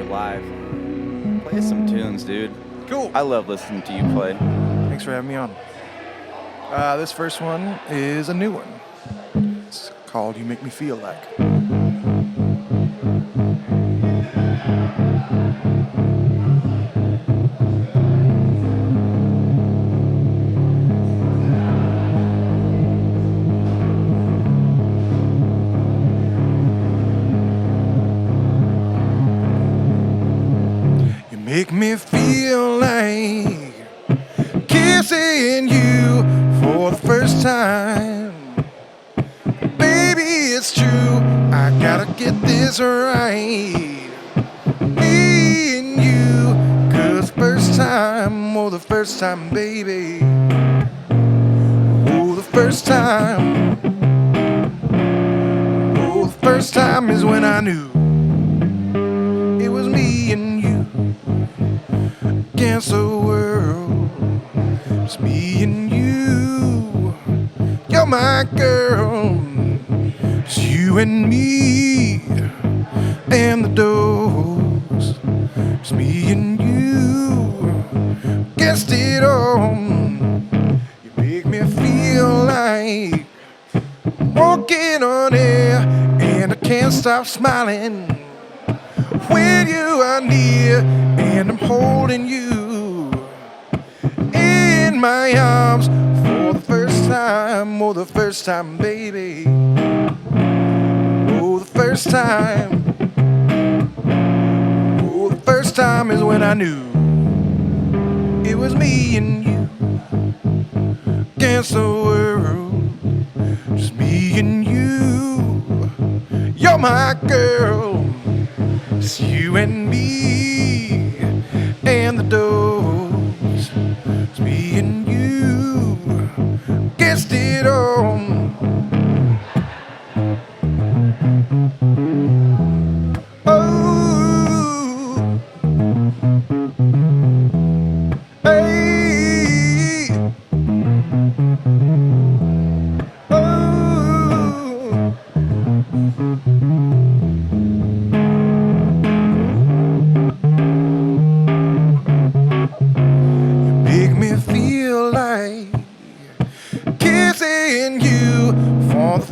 live. Play some tunes, dude. Cool. I love listening to you play. Thanks for having me on. This first one is a new one. It's called You Make Me Feel Like. Make me feel like kissing you for the first time. Baby, it's true, I gotta get this right. Me and you, 'cause first time, oh the first time, baby. Oh, the first time. Oh, the first time is when I knew it was me and you against the world. It's me and you. You're my girl. It's you and me and the doors. It's me and you against it all. You make me feel like walking on air, and I can't stop smiling when you are near, and I'm holding you in my arms for the first time, oh the first time, baby. Oh, the first time. Oh, the first time is when I knew it was me and you against the world. Just me and you. You're my girl. It's you and me and the doors. It's me and you against it all. Oh, hey, oh.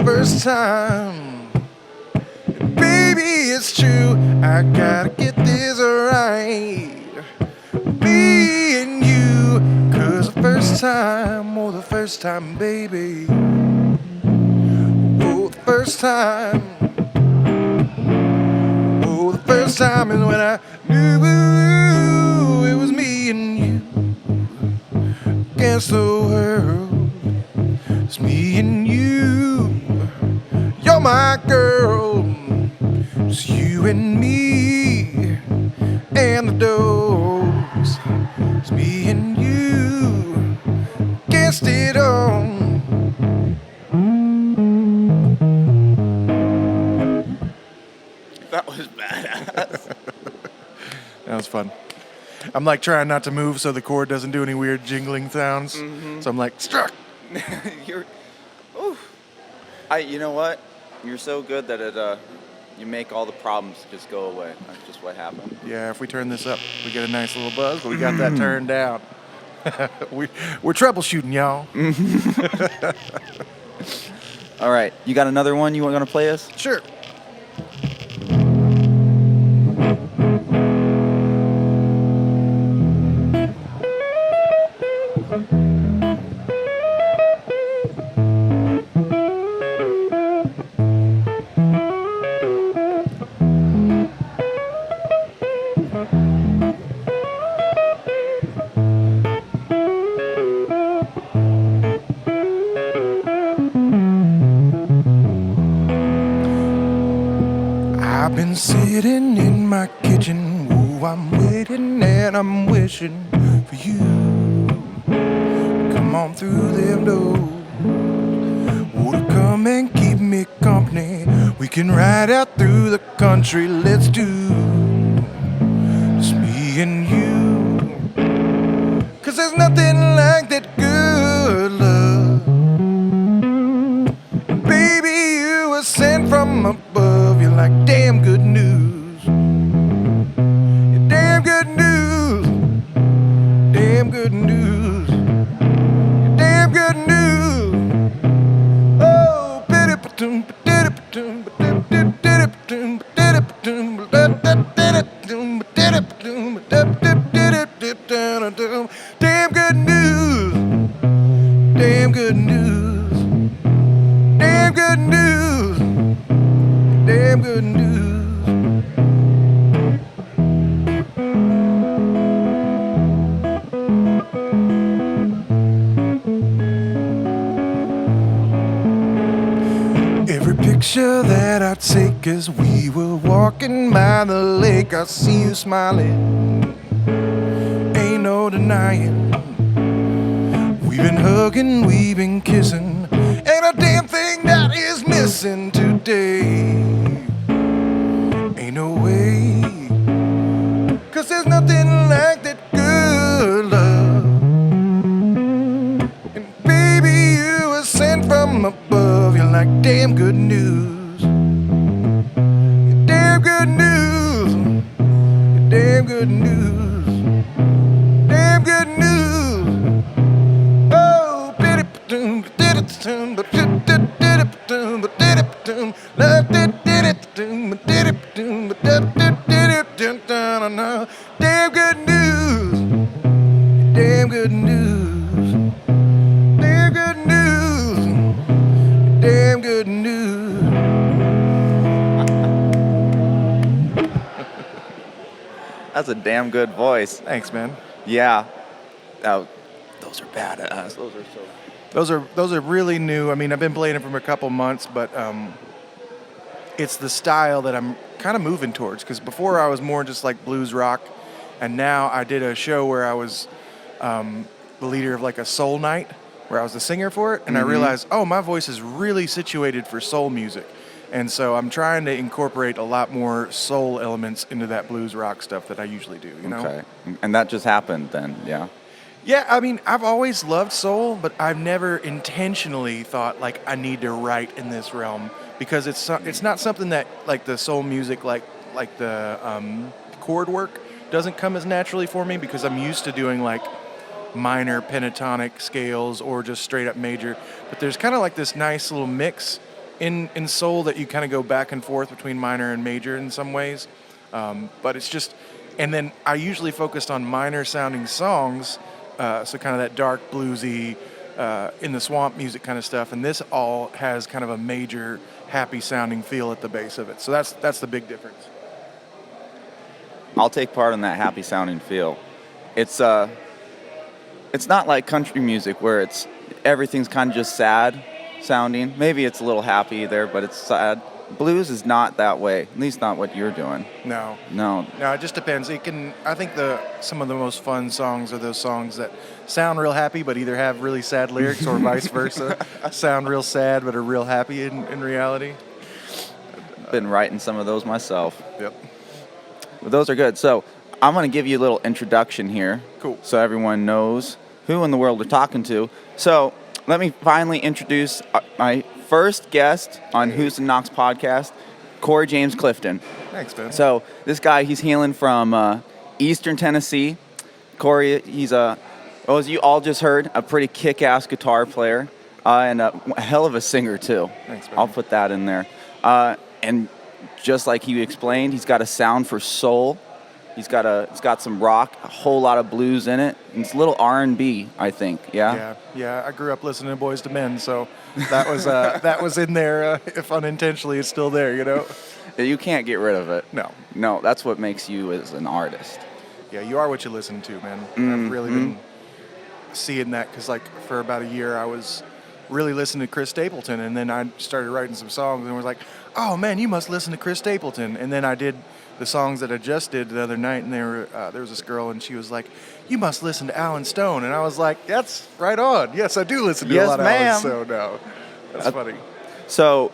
First time, baby, it's true, I gotta get this right. Me and you, 'cause the first time, oh the first time, baby. Oh, the first time. Oh, the first time is when I knew it was me and you against the world. It's me and you. You're my girl. It's you and me and the doors. It's me and you against it all. That was badass. That was fun. I'm like trying not to move so the chord doesn't do any weird jingling sounds. Mm-hmm. So I'm like, struck. You're, oof. You know what? You're so good that it, you make all the problems just go away. That's just what happened. Yeah, if we turn this up, we get a nice little buzz, but we got that turned down. We're troubleshooting, y'all. All right, you got another one you want to play us? Sure. I've been sitting in my kitchen, oh, I'm waiting and I'm wishing for you. Come on through them doors, oh, to come and keep me company. We can ride out through the country, let's do just me and you. 'Cause there's nothing like that good love. Baby, you were sent from above, you're like damn good news. Damn good news. Damn good news. Damn good news. Damn good news. Every picture that I take as we were walking by the lake, I see you smiling. Ain't no denying. We've been hugging, we've been kissing. Ain't a damn thing that is missing today. Ain't no way. 'Cause there's nothing like that good love. And baby, you were sent from above. You're like damn good news. You're damn good news. You're damn good news. Damn good news. Oh, pity doom, did it doom, but did it doom, but did it doom, love did it doom, but did it doom, but did it doom, down. Damn good news. Damn good news. Damn good news. Damn good news. That's a damn good voice. Thanks, man. Yeah. Oh, those are badass. Those are so. Those are really new. I mean, I've been playing it for a couple months, but it's the style that I'm kind of moving towards. Because before I was more just like blues rock, and now I did a show where I was the leader of like a soul night, where I was the singer for it, and I realized, oh, my voice is really situated for soul music, and so I'm trying to incorporate a lot more soul elements into that blues rock stuff that I usually do. You know? Okay. And that just happened then, yeah. Yeah, I mean, I've always loved soul, but I've never intentionally thought like I need to write in this realm because it's not something that like the soul music like the chord work doesn't come as naturally for me because I'm used to doing like minor pentatonic scales or just straight up major. But there's kind of like this nice little mix in soul that you kind of go back and forth between minor and major in some ways. But it's just, and then I usually focused on minor sounding songs. So kind of that dark bluesy, in the swamp music kind of stuff, and this all has kind of a major happy sounding feel at the base of it. So that's the big difference. I'll take part in that happy sounding feel. It's not like country music where everything's kind of just sad sounding. Maybe it's a little happy there, but it's sad. Blues is not that way. At least not what you're doing. No, it just depends. I think some of the most fun songs are those songs that sound real happy but either have really sad lyrics or vice versa. Sound real sad but are real happy in reality. Been writing some of those myself. Yep. But those are good. So I'm going to give you a little introduction here. Cool. So everyone knows who in the world we're talking to. So let me finally introduce my first guest on Who's the Knox podcast, Corey James Clifton. Thanks, man. So this guy, he's hailing from Eastern Tennessee. Corey, he's as you all just heard, a pretty kick-ass guitar player and a hell of a singer too. Thanks, man. I'll put that in there. And just like he explained, he's got a sound for soul. It's got some rock, a whole lot of blues in it. And it's a little R&B, I think. Yeah. Yeah. I grew up listening to Boys to Men, so that was in there. If unintentionally, it's still there. You know. You can't get rid of it. No. That's what makes you as an artist. Yeah, you are what you listen to, man. I've really been seeing that because, like, for about a year, I was really listening to Chris Stapleton, and then I started writing some songs, and was like, "Oh man, you must listen to Chris Stapleton." And then I did the songs that I just did the other night, and there was this girl, and she was like, "You must listen to Alan Stone," and I was like, "That's right on. Yes, I do listen to a lot of Alan Stone now." That's funny. So,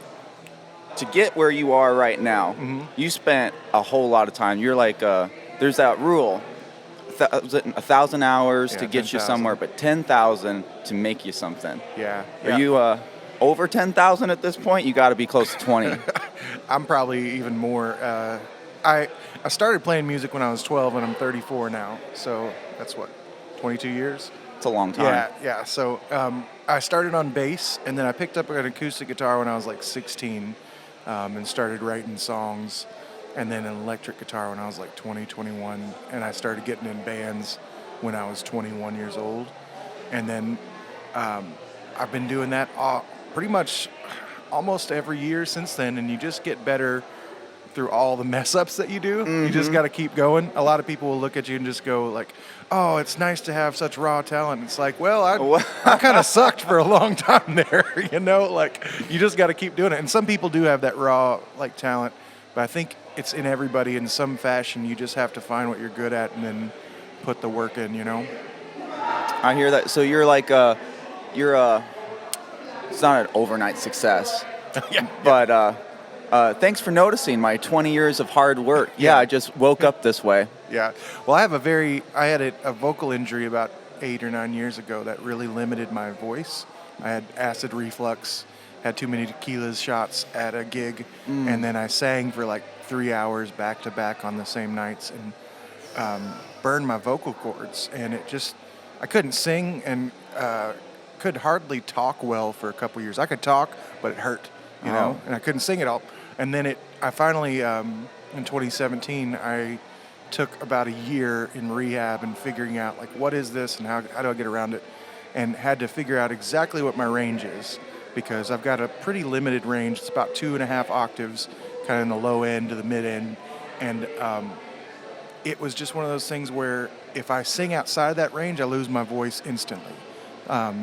to get where you are right now, you spent a whole lot of time. You're like, there's that rule, 1,000 hours to get 10,000. you somewhere, but 10,000 to make you something. Yeah. Are you over 10,000 at this point? You got to be close to 20. I'm probably even more. I started playing music when I was 12, and I'm 34 now. So that's 22 years? It's a long time. Yeah. So I started on bass, and then I picked up an acoustic guitar when I was like 16. and started writing songs, and then an electric guitar when I was like 20, 21, and I started getting in bands when I was 21 years old, and then I've been doing that pretty much almost every year since then, and you just get better through all the mess ups that you do. You just got to keep going. A lot of people will look at you and just go like, "Oh, it's nice to have such raw talent." It's like, well, I kind of sucked for a long time there, like you just got to keep doing it. And some people do have that raw like talent, but I think it's in everybody in some fashion. You just have to find what you're good at and then put the work in, I hear that. So you're like, it's not an overnight success. Yeah. But thanks for noticing my 20 years of hard work. Yeah, I just woke up this way. Yeah. Well, I had a vocal injury about 8 or 9 years ago that really limited my voice. I had acid reflux, had too many tequila shots at a gig, and then I sang for like 3 hours back to back on the same nights and burned my vocal cords. And I couldn't sing and could hardly talk well for a couple years. I could talk, but it hurt, and I couldn't sing at all. And then I finally, in 2017, I took about a year in rehab and figuring out like what is this and how do I get around it, and had to figure out exactly what my range is, because I've got a pretty limited range. It's about 2.5 octaves, kind of in the low end to the mid end, and it was just one of those things where if I sing outside that range, I lose my voice instantly.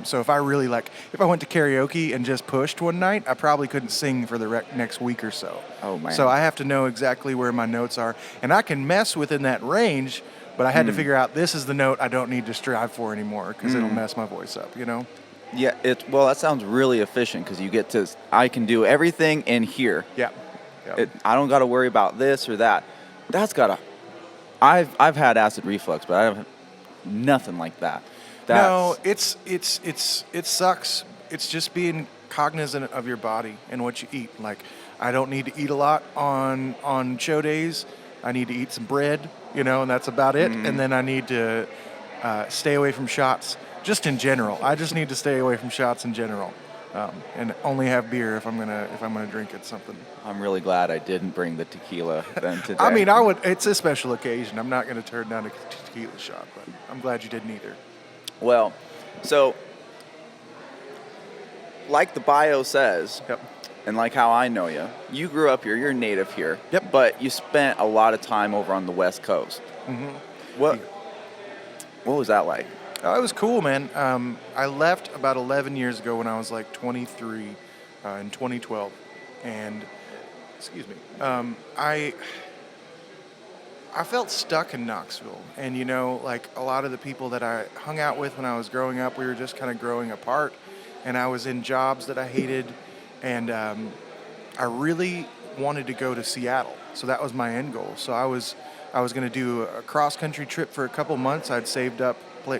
So if I went to karaoke and just pushed one night, I probably couldn't sing for the next week or so. Oh, man. So I have to know exactly where my notes are. And I can mess within that range, but I had to figure out this is the note I don't need to strive for anymore because it'll mess my voice up, Yeah, that sounds really efficient because I can do everything in here. Yeah. I don't got to worry about this or that. I've had acid reflux, but I have nothing like that. No, it sucks. It's just being cognizant of your body and what you eat. Like, I don't need to eat a lot on show days. I need to eat some bread, and that's about it. And then I need to stay away from shots, just in general. I just need to stay away from shots in general, and only have beer if I'm gonna drink it. Something. I'm really glad I didn't bring the tequila then today. I mean, I would. It's a special occasion. I'm not gonna turn down a tequila shot, but I'm glad you didn't either. Well, so, like the bio says, and like how I know you, you grew up here, you're native here, but you spent a lot of time over on the West Coast. What was that like? It was cool, man. I left about 11 years ago when I was like 23 in 2012. And, I felt stuck in Knoxville. And, like a lot of the people that I hung out with when I was growing up, we were just kind of growing apart. And I was in jobs that I hated. And I really wanted to go to Seattle. So that was my end goal. So I was going to do a cross-country trip for a couple months. I'd saved up,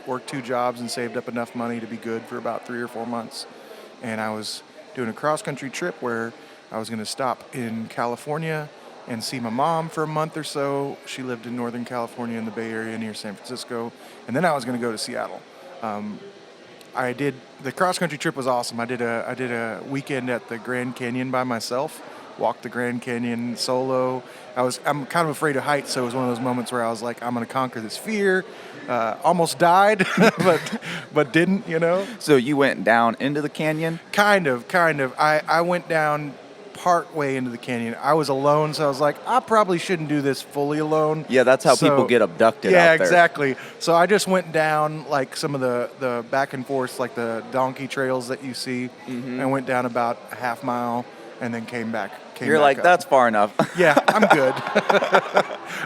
worked 2 jobs and saved up enough money to be good for about 3 or 4 months. And I was doing a cross-country trip where I was going to stop in California and see my mom for a month or so. She lived in Northern California in the Bay Area near San Francisco. And then I was going to go to Seattle. The cross-country trip was awesome. I did a weekend at the Grand Canyon by myself, walked the Grand Canyon solo. I'm kind of afraid of heights, so it was one of those moments where I was like, I'm going to conquer this fear. Almost died, but didn't, So you went down into the canyon? Kind of. I went down part way into the canyon. I was alone, so I was like, I probably shouldn't do this fully alone. Yeah, that's how people get abducted out there. Yeah, exactly. So I just went down like some of the back and forth, like the donkey trails that you see, and went down about a half mile and then came back. You're like, up. That's far enough. Yeah, I'm good.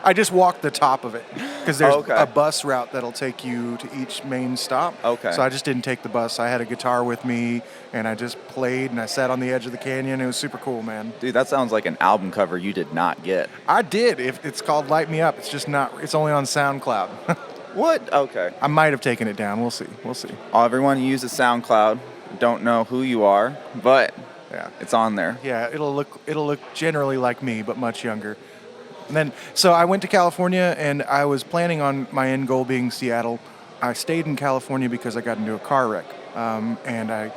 I just walked the top of it because there's a bus route that'll take you to each main stop. Okay. So I just didn't take the bus. I had a guitar with me, and I just played, and I sat on the edge of the canyon. It was super cool, man. Dude, that sounds like an album cover you did not get. I did. It's called Light Me Up. It's just not. It's only on SoundCloud. What? Okay. I might have taken it down. We'll see. Everyone who uses SoundCloud, don't know who you are, but... Yeah, it's on there. Yeah, it'll look generally like me, but much younger. And then, so I went to California, and I was planning on my end goal being Seattle. I stayed in California because I got into a car wreck, and I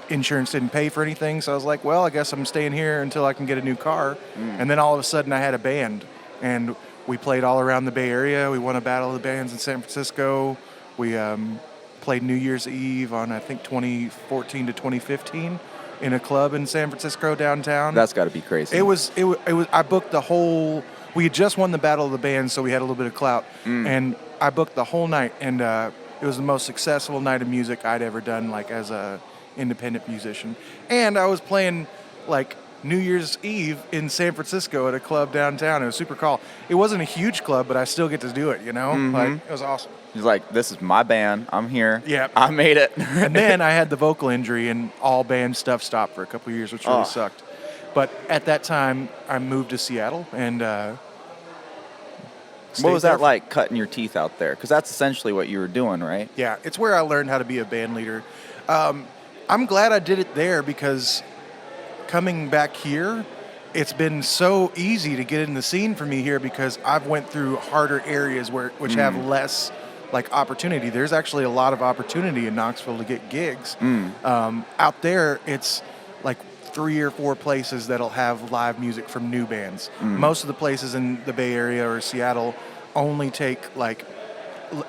insurance didn't pay for anything. So I was like, well, I guess I'm staying here until I can get a new car. And then all of a sudden I had a band, and we played all around the Bay Area. We won a Battle of the Bands in San Francisco. We played New Year's Eve on, I think, 2014 to 2015 in a club in San Francisco downtown. That's got to be crazy. It was. I booked the whole. We had just won the Battle of the Bands, so we had a little bit of clout, and I booked the whole night, and it was the most successful night of music I'd ever done, like as a independent musician. And I was playing like New Year's Eve in San Francisco at a club downtown. It was super cool. It wasn't a huge club, but I still get to do it. Like it was awesome. He's like, this is my band. I'm here. Yeah. I made it. And then I had the vocal injury, and all band stuff stopped for a couple of years, which really sucked. But at that time, I moved to Seattle, and what was that like, cutting your teeth out there? Because that's essentially what you were doing, right? Yeah, it's where I learned how to be a band leader. I'm glad I did it there, because coming back here, it's been so easy to get in the scene for me here, because I've went through harder areas which have less like opportunity. There's actually a lot of opportunity in Knoxville to get gigs. Out there, it's like 3 or 4 places that'll have live music from new bands. Most of the places in the Bay Area or Seattle only take like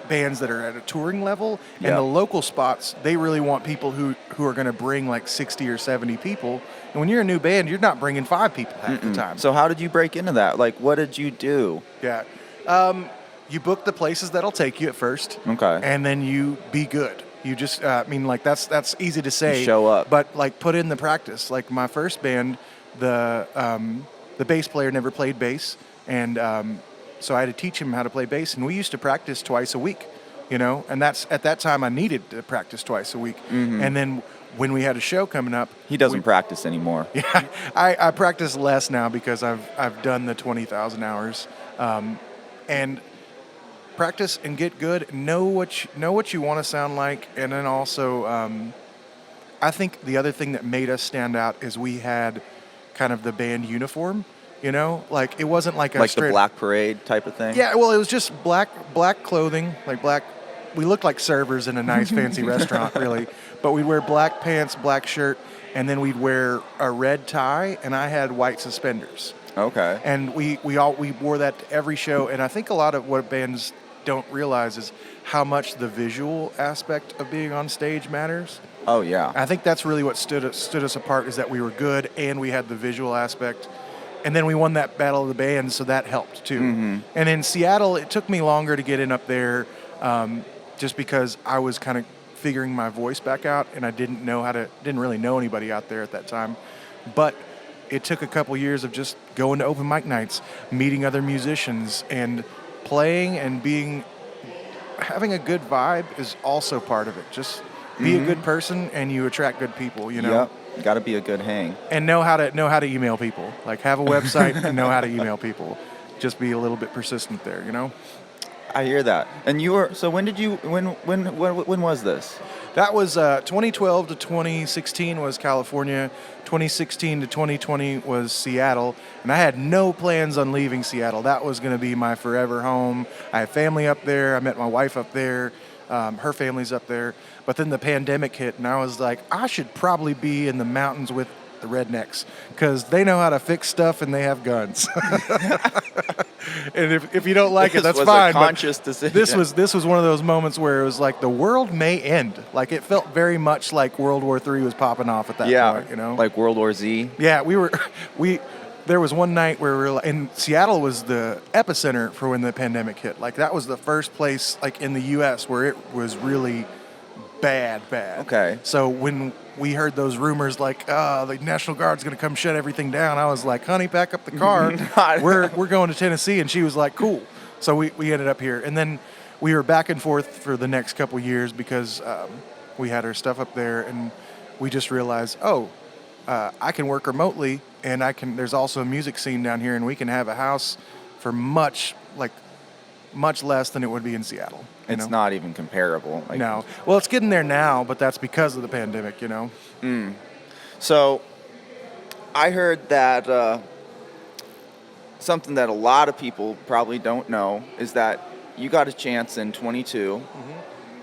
bands that are at a touring level, and the local spots, they really want people who are going to bring like 60 or 70 people. And when you're a new band, you're not bringing 5 people half the time. So how did you break into that? Like, what did you do? Yeah. You book the places that'll take you at first. Okay. And then you be good. You just, that's easy to say. You show up. But like, put in the practice. Like my first band, the bass player never played bass, and so I had to teach him how to play bass. And we used to practice twice a week, And that's at that time I needed to practice twice a week. And then when we had a show coming up, he doesn't practice anymore. Yeah, I practice less now because I've done the 20,000 hours, and practice and get good. Know what you want to sound like, and then also, I think the other thing that made us stand out is we had kind of the band uniform. Like it wasn't like a the Black Parade type of thing. Yeah, well, it was just black clothing, like black. We looked like servers in a nice fancy restaurant, really. But we'd wear black pants, black shirt, and then we'd wear a red tie, and I had white suspenders. Okay. And we wore that to every show, and I think a lot of what bands don't realize is how much the visual aspect of being on stage matters. Oh yeah. I think that's really what stood us apart, is that we were good and we had the visual aspect. And then we won that Battle of the Bands, so that helped too. And in Seattle, it took me longer to get in up there, just because I was kind of figuring my voice back out, and I didn't really know anybody out there at that time. But it took a couple years of just going to open mic nights, meeting other musicians, and playing and having a good vibe is also part of it. Just be a good person, and you attract good people. Yep. Got to be a good hang. And know how to email people. Like, have a website and know how to email people. Just be a little bit persistent there. I hear that. And you were, so when was this? That was 2012 to 2016 was California. 2016 to 2020 was Seattle. And I had no plans on leaving Seattle. That was going to be my forever home. I have family up there. I met my wife up there. Her family's up there. But then the pandemic hit, and I was like, I should probably be in the mountains with the rednecks, because they know how to fix stuff and they have guns. And if you don't like it, that's fine. A conscious decision. This was one of those moments where it was like the world may end. Like it felt very much like World War III was popping off at that point. Like World War Z. Yeah, there was one night where we were in Seattle was the epicenter for when the pandemic hit. Like that was the first place like in the U.S. where it was really bad. Okay. So when we heard those rumors like, the National Guard's going to come shut everything down, I was like, honey, pack up the car. We're going to Tennessee. And she was like, cool. So we ended up here. And then we were back and forth for the next couple years because we had our stuff up there, and we just realized, I can work remotely, and there's also a music scene down here, and we can have a house for much less than it would be in Seattle. It's not even comparable. No. Well, it's getting there now, but that's because of the pandemic, So I heard that something that a lot of people probably don't know is that you got a chance in 22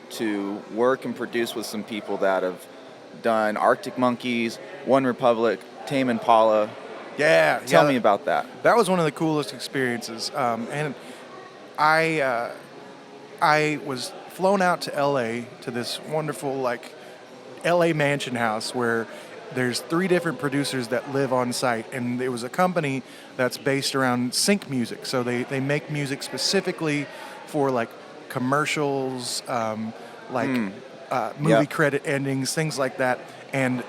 to work and produce with some people that have done Arctic Monkeys, OneRepublic, Tame Impala. Yeah. Tell me about that. That was one of the coolest experiences. And I was flown out to LA to this wonderful like LA mansion house where there's 3 different producers that live on site, and it was a company that's based around sync music. So they make music specifically for like commercials, movie credit endings, things like that. And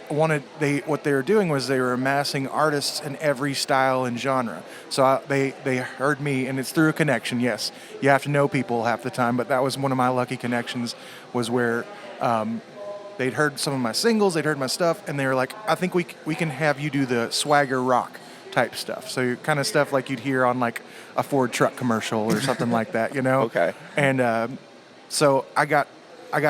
what they were doing was they were amassing artists in every style and genre. So they heard me, and it's through a connection. Yes, you have to know people half the time, but that was one of my lucky connections, was where they'd heard some of my singles, they'd heard my stuff, and they were like, I think we can have you do the swagger rock type stuff. So kind of stuff like you'd hear on like a Ford truck commercial or something like that, you know? Okay. And so I got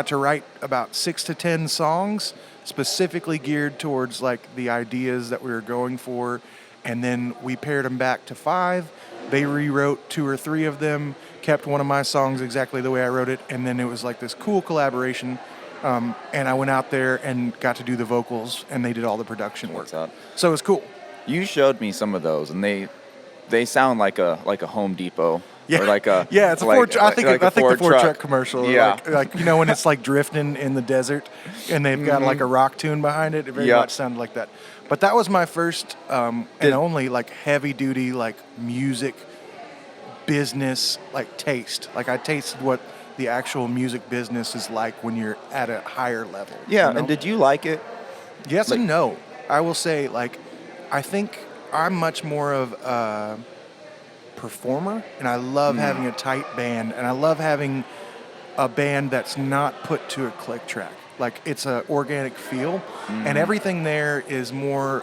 to write about 6 to 10 songs specifically geared towards like the ideas that we were going for, and then we paired them back to 5. They rewrote 2 or 3 of them, kept one of my songs exactly the way I wrote it, and then it was like this cool collaboration. And I went out there and got to do the vocals, and they did all the production work. So it was cool. You showed me some of those, and they sound like a Home Depot. Yeah, or like a it's a Ford. I think the Ford truck commercial. Yeah, like you know when it's like drifting in the desert, and they've got like a rock tune behind it. It very much sounded like that. But that was my first and only like heavy duty like music business like taste. Like I tasted what the actual music business is like when you're at a higher level. Yeah, you know? and did you like it? Yes and no. I will say, like, I think I'm much more of a performer, and I love having a tight band, and I love having a band that's not put to a click track. Like, it's an organic feel, and everything there is more,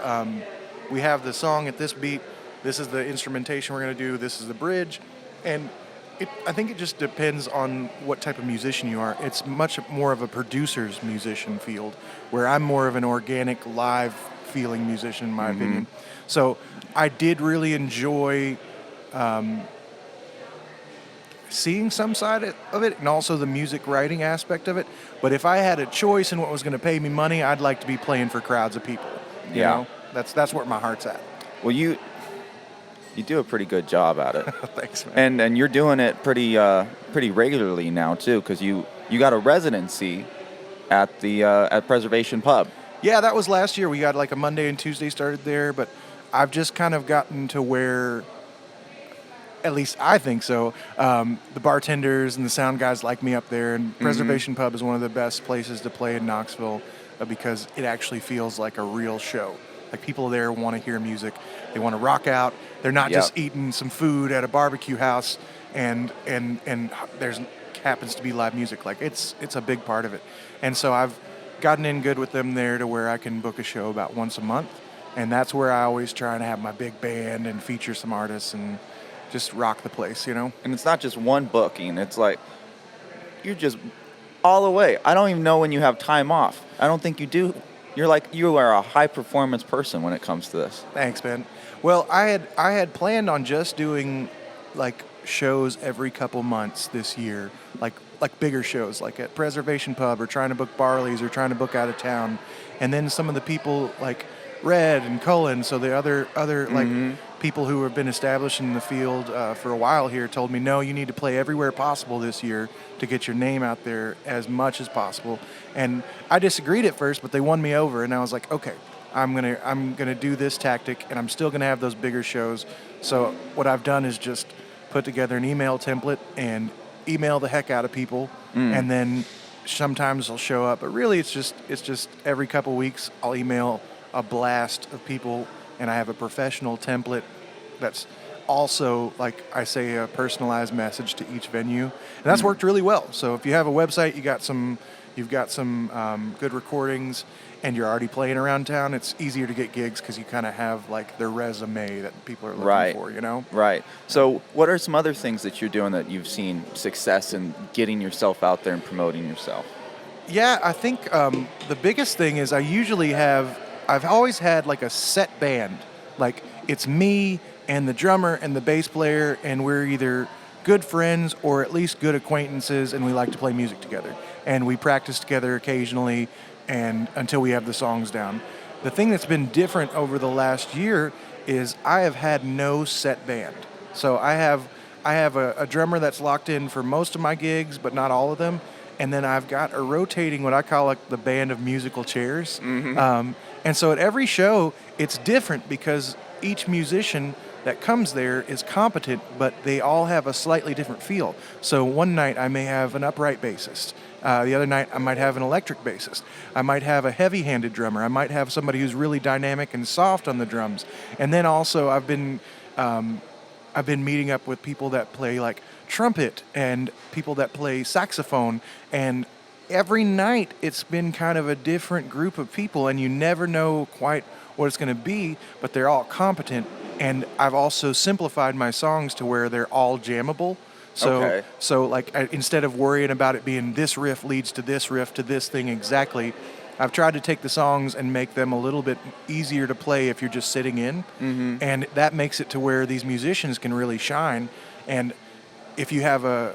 we have the song at this beat, this is the instrumentation we're going to do, this is the bridge, and I think it just depends on what type of musician you are. It's much more of a producer's musician field, where I'm more of an organic, live feeling musician, in my opinion. So I did really enjoy seeing some side of it, and also the music writing aspect of it. But if I had a choice in what was going to pay me money, I'd like to be playing for crowds of people. You know? That's where my heart's at. Well, you do a pretty good job at it. Thanks, man. And you're doing it pretty regularly now too, because you got a residency at the at Preservation Pub. Yeah, that was last year. We got like a Monday and Tuesday started there, but I've just kind of gotten to where, at least I think so, the bartenders and the sound guys like me up there, and Preservation Pub is one of the best places to play in Knoxville because it actually feels like a real show. Like, people there want to hear music. They want to rock out. They're not just eating some food at a barbecue house and there's happens to be live music. Like, it's a big part of it. And so I've gotten in good with them there to where I can book a show about once a month. And that's where I always try to have my big band and feature some artists and just rock the place, you know? And it's not just one booking. It's like you're just all the way. I don't even know when you have time off. I don't think you do. You are a high performance person when it comes to this. Thanks, man. Well, I had planned on just doing like shows every couple months this year, like bigger shows, like at Preservation Pub, or trying to book Barley's, or trying to book out of town. And then some of the people like Red and Cullen, so the other like people who have been established in the field for a while here, told me, no, you need to play everywhere possible this year to get your name out there as much as possible. And I disagreed at first, but they won me over, and I was like, okay, I'm gonna do this tactic, and I'm still gonna have those bigger shows. So what I've done is just put together an email template and email the heck out of people, and then sometimes they'll show up. But really, it's just every couple weeks I'll email a blast of people, and I have a professional template that's also, like I say, a personalized message to each venue, and that's worked really well. So if you have a website, you've got some good recordings, and you're already playing around town, it's easier to get gigs because you kind of have like the resume that people are looking for, you know? Right. So what are some other things that you're doing that you've seen success in getting yourself out there and promoting yourself? Yeah, I think the biggest thing is I've always had like a set band. Like, it's me and the drummer and the bass player, and we're either good friends or at least good acquaintances, and we like to play music together. And we practice together occasionally, and until we have the songs down. The thing that's been different over the last year is I have had no set band. So I have a drummer that's locked in for most of my gigs, but not all of them. And then I've got a rotating, what I call like the band of musical chairs. And so at every show, it's different because each musician that comes there is competent, but they all have a slightly different feel. So one night I may have an upright bassist. The other night I might have an electric bassist. I might have a heavy-handed drummer. I might have somebody who's really dynamic and soft on the drums. And then also I've been meeting up with people that play like trumpet and people that play saxophone, and every night it's been kind of a different group of people, and you never know quite what it's going to be, but they're all competent. And I've also simplified my songs to where they're all jammable. So like instead of worrying about it being this riff leads to this thing exactly, I've tried to take the songs and make them a little bit easier to play if you're just sitting in. And that makes it to where these musicians can really shine. And if you have a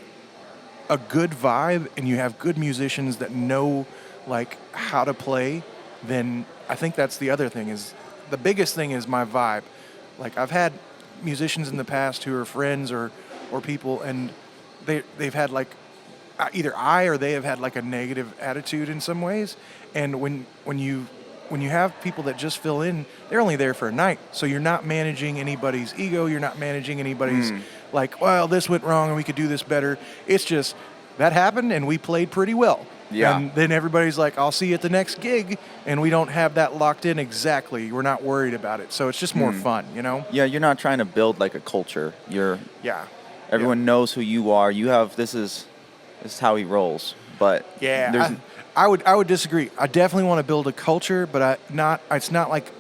good vibe and you have good musicians that know like how to play, then I think that's the other thing. Is the biggest thing is my vibe. Like I've had musicians in the past who are friends or people, and they've had like either I or they have had like a negative attitude in some ways. And when you have people that just fill in, they're only there for a night. So you're not managing anybody's ego. You're not managing anybody's like, well, this went wrong and we could do this better. It's just that happened and we played pretty well. Yeah. And then everybody's like, I'll see you at the next gig. And we don't have that locked in exactly. We're not worried about it. So it's just more fun, you know? Yeah, you're not trying to build like a culture. Everyone knows who you are. This is how he rolls. But I would disagree. I definitely want to build a culture, but it's not like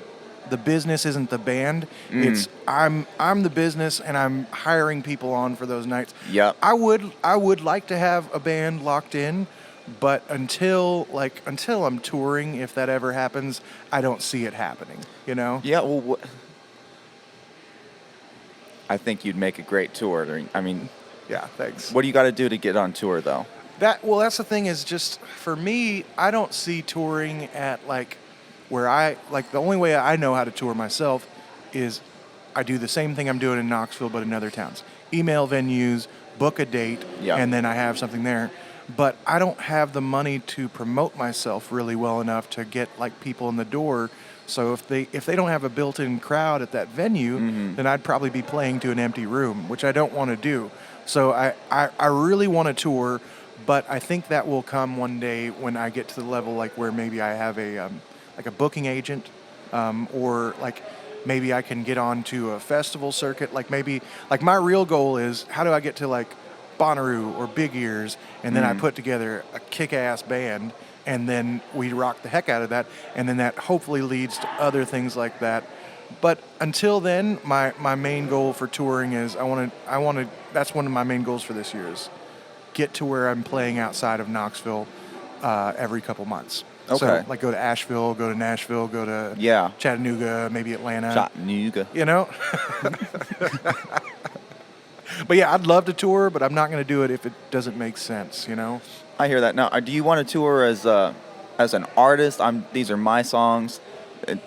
the business isn't the band. It's I'm the business and I'm hiring people on for those nights. Yeah. I would like to have a band locked in, but until I'm touring, if that ever happens, I don't see it happening, you know? Yeah, well, I think you'd make a great tour. I mean, yeah, thanks. What do you got to do to get on tour, though? That's the thing is just, for me, I don't see touring at like where the only way I know how to tour myself is I do the same thing I'm doing in Knoxville but in other towns. Email venues, book a date, and then I have something there. But I don't have the money to promote myself really well enough to get like people in the door. So if they don't have a built-in crowd at that venue, then I'd probably be playing to an empty room, which I don't want to do. So I really want to tour, but I think that will come one day when I get to the level like where maybe I have a booking agent, or like maybe I can get onto a festival circuit. Like maybe like my real goal is how do I get to like Bonnaroo or Big Ears, and then I put together a kick-ass band, and then we rock the heck out of that, and then that hopefully leads to other things like that. But until then, my main goal for touring is I want to. That's one of my main goals for this year is get to where I'm playing outside of Knoxville every couple months. Okay. So like go to Asheville, go to Nashville, go to Chattanooga, maybe Atlanta. Chattanooga. You know. But yeah, I'd love to tour, but I'm not going to do it if it doesn't make sense, you know? I hear that. Now, do you want to tour as an artist? These are my songs.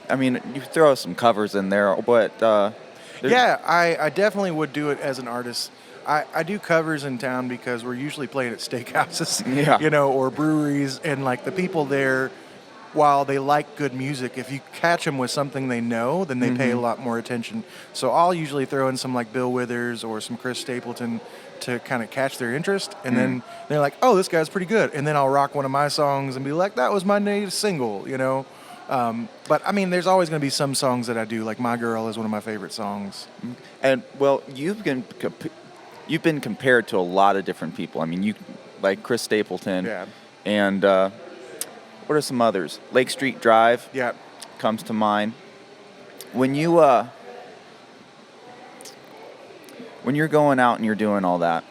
I mean, you throw some covers in there, but... I definitely would do it as an artist. I do covers in town because we're usually playing at steakhouses, you know, or breweries, and like the people there, while they like good music, if you catch them with something they know, then they pay a lot more attention. So I'll usually throw in some like Bill Withers or some Chris Stapleton to kind of catch their interest, and then they're like, oh, this guy's pretty good. And then I'll rock one of my songs and be like, that was my latest single, you know? But I mean, there's always going to be some songs that I do, like My Girl is one of my favorite songs. And well, you've been compared to a lot of different people. I mean, you like Chris Stapleton, and what are some others? Lake Street Drive, comes to mind. When you're going out and you're doing all that,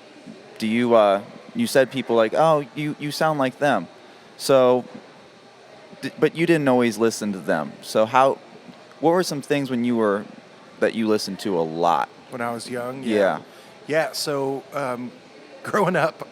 do you said people like, oh, you sound like them, so, but you didn't always listen to them. So what were some things that you listened to a lot? When I was young? Yeah. So growing up,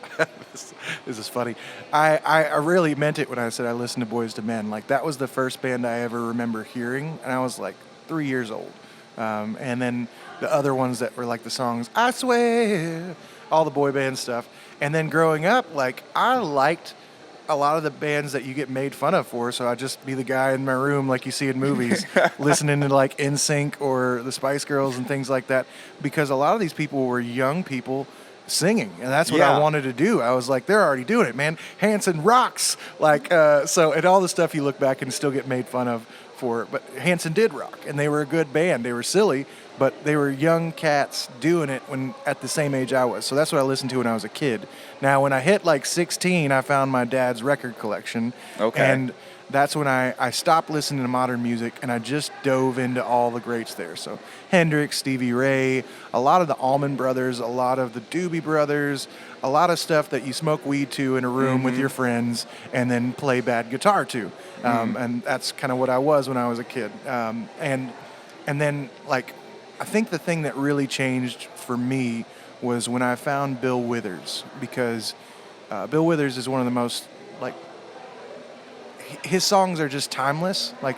this is funny. I really meant it when I said I listened to Boys to Men. Like, that was the first band I ever remember hearing, and I was like 3 years old. And then the other ones that were like the songs, I Swear, all the boy band stuff. And then growing up, like, I liked a lot of the bands that you get made fun of for, so I'd just be the guy in my room like you see in movies, listening to like NSYNC or the Spice Girls and things like that, because a lot of these people were young people singing, and that's what I wanted to do. I was like, they're already doing it, man. Hanson rocks. Like, so, and all the stuff you look back and still get made fun of for, but Hanson did rock, and they were a good band. They were silly, but they were young cats doing it when at the same age I was. So that's what I listened to when I was a kid. Now, when I hit like 16, I found my dad's record collection. Okay. And that's when I stopped listening to modern music, and I just dove into all the greats there. So Hendrix, Stevie Ray, a lot of the Allman Brothers, a lot of the Doobie Brothers, a lot of stuff that you smoke weed to in a room with your friends and then play bad guitar to. And that's kind of what I was when I was a kid. And then, like, I think the thing that really changed for me was when I found Bill Withers, because Bill Withers is one of the most, like, his songs are just timeless. Like,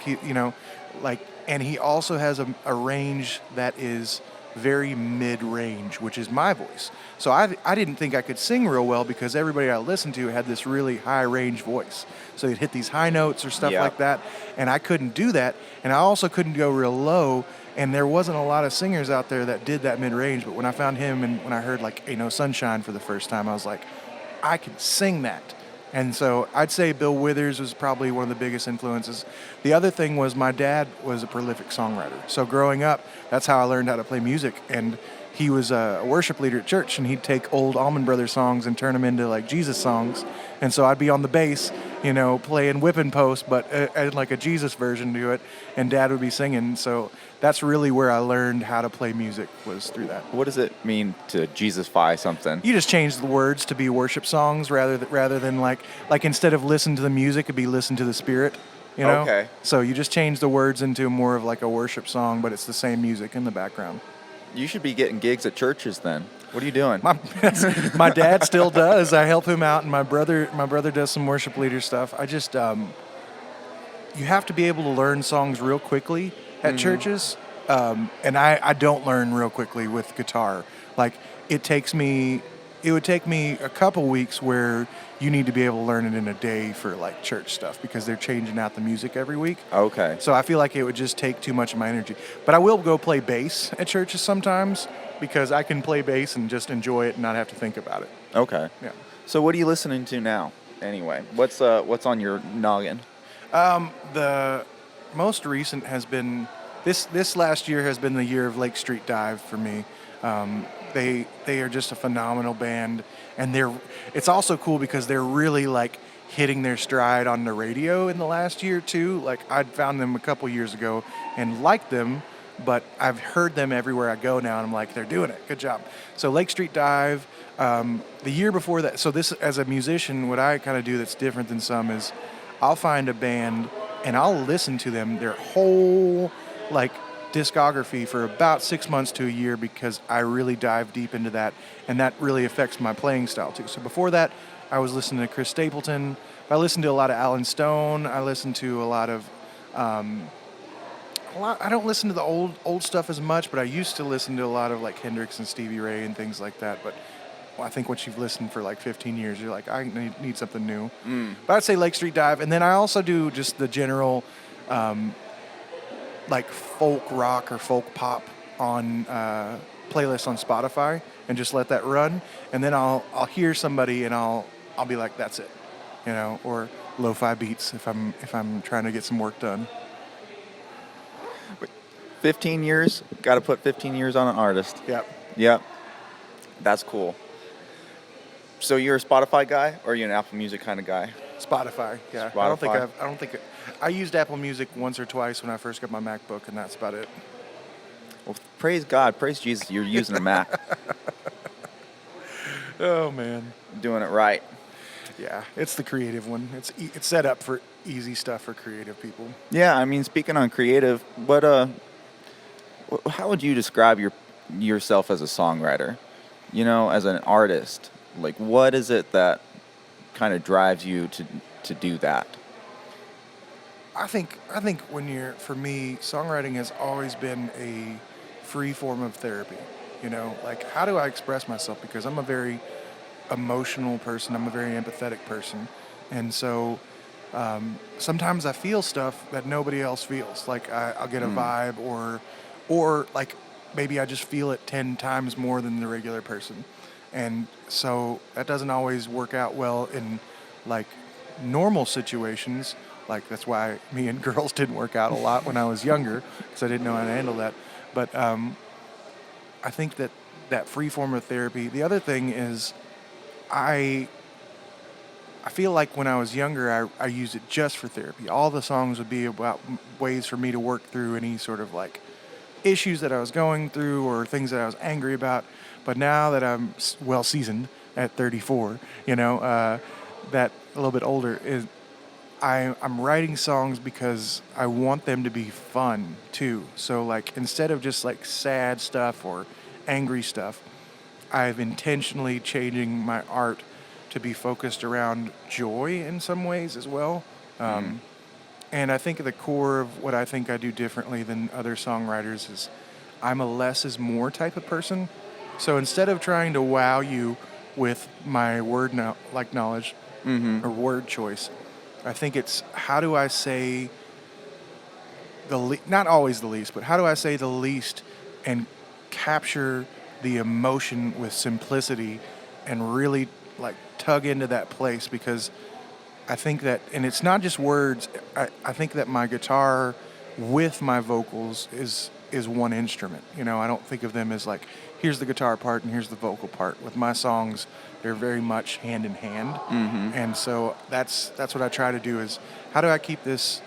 and he also has a range that is very mid-range, which is my voice. So I didn't think I could sing real well because everybody I listened to had this really high-range voice. So they'd hit these high notes or stuff like that, and I couldn't do that. And I also couldn't go real low, and there wasn't a lot of singers out there that did that mid-range. But when I found him and when I heard, like, Ain't No Sunshine for the first time, I was like, I can sing that. And so I'd say Bill Withers was probably one of the biggest influences. The other thing was my dad was a prolific songwriter. So growing up, that's how I learned how to play music. And he was a worship leader at church, and he'd take old Allman Brothers songs and turn them into like Jesus songs. And so I'd be on the bass, playing Whippin' Post, but add like a Jesus version to it, and Dad would be singing. So that's really where I learned how to play music, was through that. What does it mean to Jesus-fy something? You just change the words to be worship songs rather than like instead of listen to the music, it'd be listen to the Spirit. Okay. So you just change the words into more of like a worship song, but it's the same music in the background. You should be getting gigs at churches then. What are you doing? My dad still does. I help him out, and my brother does some worship leader stuff. I just you have to be able to learn songs real quickly at churches, and I don't learn real quickly with guitar. Like, it would take me a couple weeks where you need to be able to learn it in a day for like church stuff, because they're changing out the music every week. Okay. So I feel like it would just take too much of my energy. But I will go play bass at churches sometimes, because I can play bass and just enjoy it and not have to think about it. Okay. Yeah. So what are you listening to now? Anyway, what's on your noggin? The most recent has been this last year has been the year of Lake Street Dive for me. They are just a phenomenal band, and it's also cool because they're really like hitting their stride on the radio in the last year too. Like, I'd found them a couple years ago and liked them, but I've heard them everywhere I go now, and I'm like, they're doing it. Good job. So Lake Street Dive. The year before that, so this, as a musician, what I kind of do that's different than some is I'll find a band and I'll listen to them, their whole like discography, for about 6 months to a year, because I really dive deep into that, and that really affects my playing style too. So before that, I was listening to Chris Stapleton. I listened to a lot of Alan Stone. I listened to a lot of I don't listen to the old stuff as much, but I used to listen to a lot of like Hendrix and Stevie Ray and things like that. But I think once you've listened for like 15 years, you're like, I need something new. But I'd say Lake Street Dive, and then I also do just the general like folk rock or folk pop on playlists on Spotify, and just let that run, and then I'll hear somebody and I'll be like, that's it, or lo-fi beats if I'm trying to get some work done. 15 years? Got to put 15 years on an artist. Yep. That's cool. So you're a Spotify guy, or are you an Apple Music kind of guy? Spotify, yeah. Spotify. I used Apple Music once or twice when I first got my MacBook, and that's about it. Well, praise God, praise Jesus, you're using a Mac. Oh, man. Doing it right. Yeah, it's the creative one. It's set up for easy stuff for creative people. Yeah, I mean, speaking on creative, how would you describe yourself as a songwriter? As an artist? Like, what is it that kind of drives you to do that? I think for me, songwriting has always been a free form of therapy. You know, like how do I express myself? Because I'm a very emotional person. I'm a very empathetic person, and so sometimes I feel stuff that nobody else feels. Like I'll get a vibe, or like maybe I just feel it 10 times more than the regular person, and so that doesn't always work out well in like normal situations. Like that's why me and girls didn't work out a lot when I was younger because I didn't know how to handle that. But I think that free form of therapy. The other thing is I feel like when I was younger, I used it just for therapy. All the songs would be about ways for me to work through any sort of like issues that I was going through or things that I was angry about. But now that I'm well seasoned at 34, that a little bit older, I'm writing songs because I want them to be fun too. So like instead of just like sad stuff or angry stuff, I've intentionally changing my art to be focused around joy in some ways as well. And I think at the core of what I think I do differently than other songwriters is I'm a less is more type of person. So instead of trying to wow you with my knowledge or word choice, I think it's how do I say not always the least, but how do I say the least and capture the emotion with simplicity and really like tug into that place, because I think that, and it's not just words, I think that my guitar with my vocals is one instrument. You know, I don't think of them as like, here's the guitar part and here's the vocal part. With my songs, they're very much hand in hand. And so that's what I try to do is how do I keep this,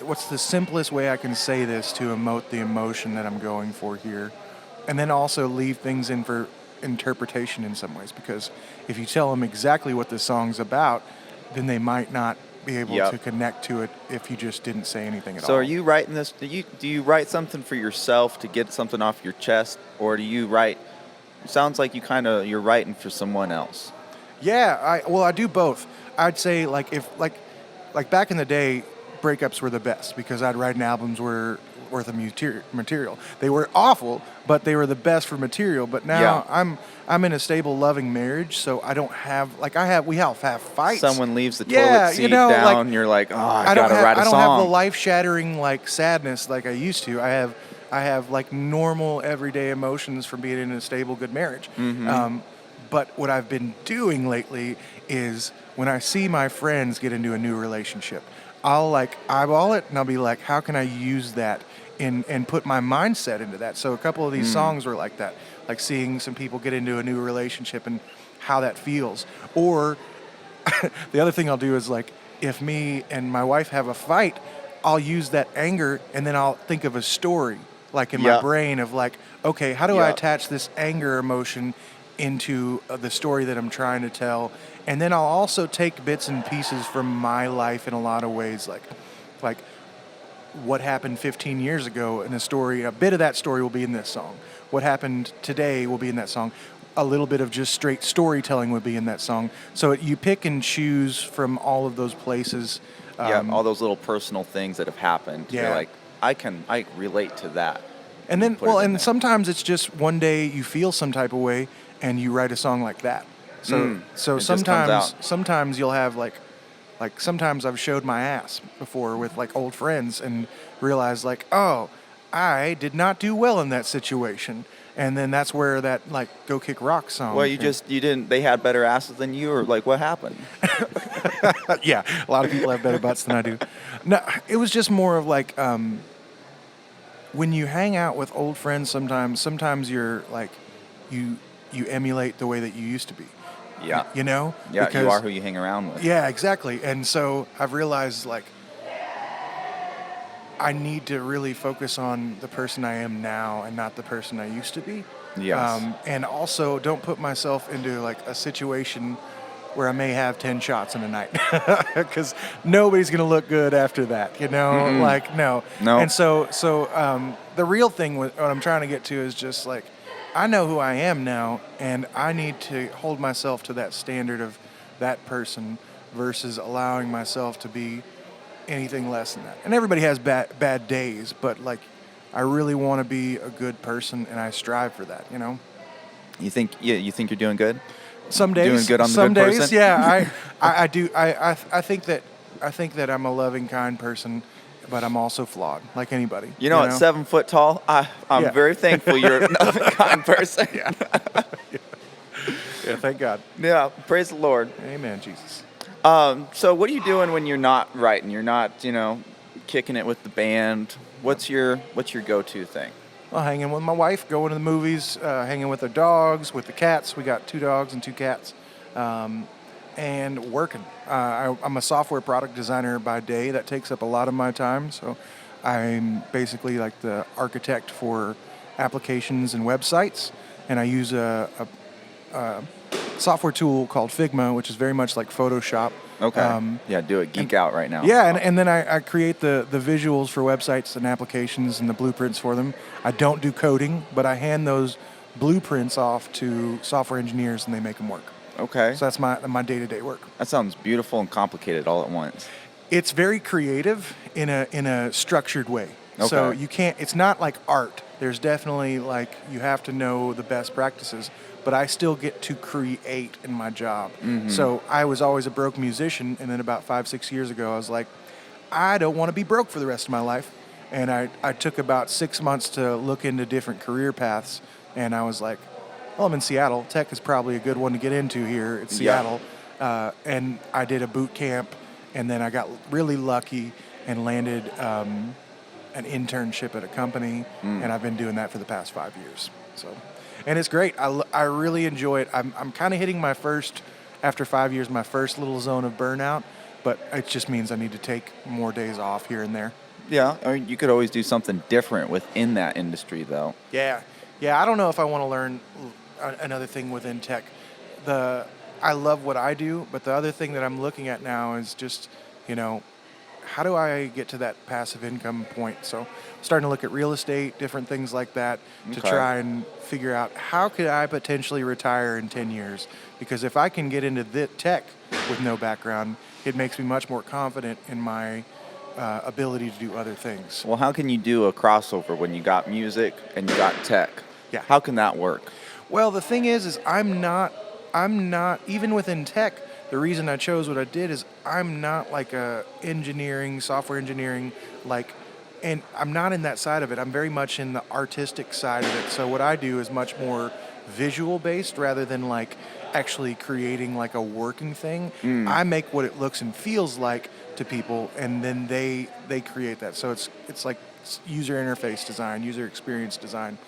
what's the simplest way I can say this to emote the emotion that I'm going for here, and then also leave things in for interpretation in some ways, because if you tell them exactly what the song's about, then they might not be able to connect to it if you just didn't say anything at all. So are you writing this, do you write something for yourself to get something off your chest, or do you write, it sounds like you're writing for someone else? Yeah, I do both. I'd say like if like back in the day, breakups were the best because I'd write albums were worth of material. They were awful, but they were the best for material. But now I'm in a stable, loving marriage, so I don't have we have fights. Someone leaves the toilet seat down, like, you're like, oh, I gotta write a song. I don't have the life-shattering like sadness like I used to. I have like normal everyday emotions from being in a stable, good marriage. But what I've been doing lately is when I see my friends get into a new relationship, I'll like eyeball it and I'll be like, how can I use that and put my mindset into that? So a couple of these songs were like that, like seeing some people get into a new relationship and how that feels. Or the other thing I'll do is like, if me and my wife have a fight, I'll use that anger and then I'll think of a story, like in my brain of like, okay, how do I attach this anger emotion into the story that I'm trying to tell? And then I'll also take bits and pieces from my life in a lot of ways, like what happened 15 years ago in a story. A bit of that story will be in this song. What happened today will be in that song. A little bit of just straight storytelling would be in that song. So you pick and choose from all of those places. All those little personal things that have happened. Yeah. You're like, I relate to that. And then, sometimes it's just one day you feel some type of way and you write a song like that. So sometimes you'll have like sometimes I've showed my ass before with like old friends and realized like, oh, I did not do well in that situation. And then that's where that like Go Kick Rock song. Well, you didn't, they had better asses than you, or like what happened? Yeah, a lot of people have better butts than I do. No, it was just more of like, when you hang out with old friends, sometimes you're like, you emulate the way that you used to be. Yeah. You know? Yeah, because you are who you hang around with. Yeah, exactly. And so I've realized like, I need to really focus on the person I am now and not the person I used to be. Yes. And also don't put myself into like a situation where I may have 10 shots in a night, because nobody's going to look good after that, you know? Mm-mm. Like, no. No. And so the real thing, what I'm trying to get to is just like, I know who I am now, and I need to hold myself to that standard of that person versus allowing myself to be anything less than that. And everybody has bad days, but like I really want to be a good person, and I strive for that. You think you think you're doing good? Some days, Doing good on the some good days, person? yeah. I do. I think that I'm a loving, kind person, but I'm also flawed, like anybody. At 7 foot tall, I'm Yeah. very thankful you're a kind person. Yeah. Yeah. Thank God. Yeah, praise the Lord. Amen, Jesus. So what are you doing when you're not writing? You're not, kicking it with the band. What's your go-to thing? Well, hanging with my wife, going to the movies, hanging with the dogs, with the cats. We got 2 dogs and 2 cats, and working. I'm a software product designer by day. That takes up a lot of my time. So I'm basically like the architect for applications and websites, and I use a software tool called Figma, which is very much like Photoshop. Okay. Do it. Geek out right now. Yeah, and then I create the visuals for websites and applications and the blueprints for them. I don't do coding, but I hand those blueprints off to software engineers and they make them work. Okay. So that's my day-to-day work. That sounds beautiful and complicated all at once. It's very creative in a structured way. Okay. So you can't. It's not like art. There's definitely like you have to know the best practices, but I still get to create in my job. Mm-hmm. So I was always a broke musician, and then about 5-6 years ago, I was like, I don't want to be broke for the rest of my life. And I took about 6 months to look into different career paths, and I was like, well, I'm in Seattle. Tech is probably a good one to get into here at Seattle. Yeah. And I did a boot camp, and then I got really lucky and landed an internship at a company, and I've been doing that for the past 5 years. So, and it's great. I really enjoy it. I'm kind of hitting after 5 years, my first little zone of burnout, but it just means I need to take more days off here and there. Yeah, I mean, you could always do something different within that industry, though. Yeah. I don't know if I want to learn another thing within tech. I love what I do, but the other thing that I'm looking at now is just, how do I get to that passive income point? So I'm starting to look at real estate, different things like that, to try and figure out how could I potentially retire in 10 years? Because if I can get into tech with no background, it makes me much more confident in my ability to do other things. Well, how can you do a crossover when you got music and you got tech? Yeah. How can that work? Well, the thing is I'm not, even within tech, the reason I chose what I did is I'm not like software engineering, and I'm not in that side of it. I'm very much in the artistic side of it. So what I do is much more visual based rather than like actually creating like a working thing. I make what it looks and feels like to people, and then they create that. So it's like user interface design, user experience design.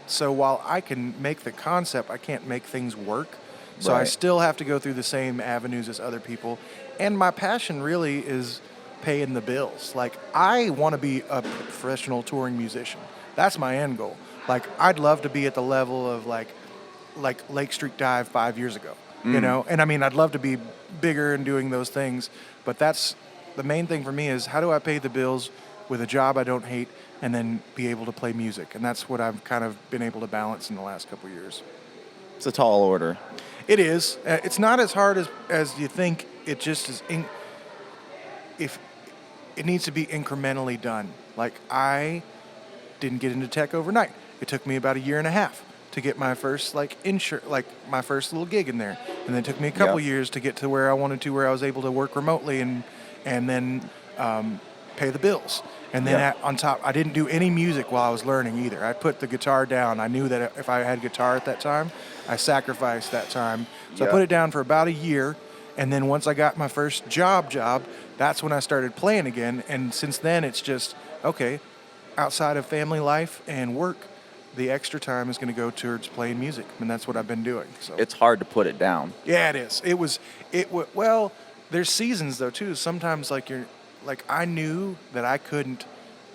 So while I can make the concept, I can't make things work. So I still have to go through the same avenues as other people. And my passion really is paying the bills. Like, I want to be a professional touring musician. That's my end goal. Like, I'd love to be at the level of like Lake Street Dive 5 years ago, And I mean, I'd love to be bigger and doing those things. But that's the main thing for me is how do I pay the bills with a job I don't hate and then be able to play music? And that's what I've kind of been able to balance in the last couple of years. It's a tall order. It is. It's not as hard as you think. It just is. If it needs to be incrementally done. Like, I didn't get into tech overnight. It took me about 1.5 years to get my first my first little gig in there, and then it took me a couple years to get to where I wanted to, where I was able to work remotely and then pay the bills. And then on top, I didn't do any music while I was learning either. I put the guitar down. I knew that if I had guitar at that time, I sacrificed that time. So I put it down for about 1 year. And then once I got my first job, that's when I started playing again. And since then, it's just, okay, outside of family life and work, the extra time is going to go towards playing music. And that's what I've been doing. So it's hard to put it down. Yeah, it is. Well, there's seasons though too. Sometimes I knew that I couldn't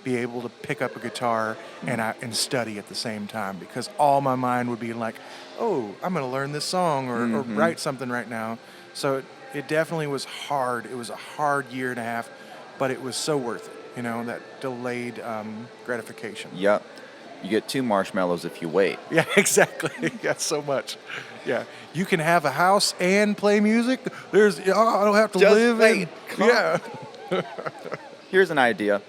be able to pick up a guitar and study at the same time, because all my mind would be like, oh, I'm going to learn this song or write something right now. So it definitely was hard. It was a hard 1.5 years, but it was so worth it, that delayed gratification. Yep. You get 2 marshmallows if you wait. Yeah, exactly. Yeah, so much. Yeah, you can have a house and play music. I don't have to Just live wait. in. Come Yeah. Here's an idea.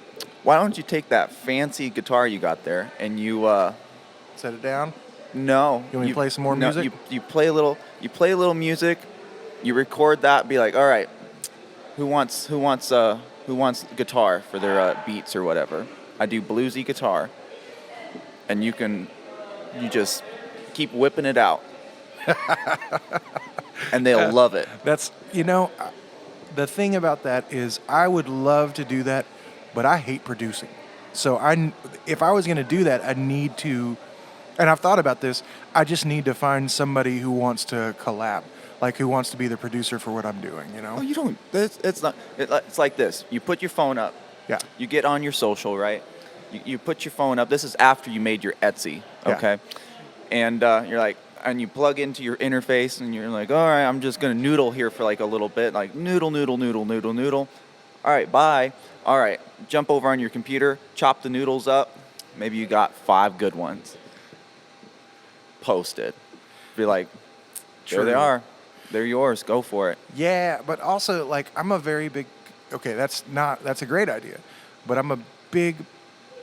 Why don't you take that fancy guitar you got there and you Set it down. no. You want me to play some more no, music? You play a little music. You record that. Be like, all right, who wants guitar for their beats or whatever. I do bluesy guitar, and you just keep whipping it out, and they'll love it. That's the thing about that is I would love to do that, but I hate producing. So if I was going to do that, I need to, and I've thought about this. I just need to find somebody who wants to collab, like who wants to be the producer for what I'm doing. Oh, you don't. It's not. It's like this. You put your phone up. Yeah. You get on your social, right? You put your phone up. This is after you made your Etsy, okay? Yeah. And you're like, and you plug into your interface, and you're like, all right, I'm just gonna noodle here for like a little bit, like noodle. All right, bye. All right, jump over on your computer, chop the noodles up. Maybe you got 5 good ones. Post it. Be like, there they are. They're yours. Go for it. Yeah, but also like I'm a very big. Okay, that's a great idea, but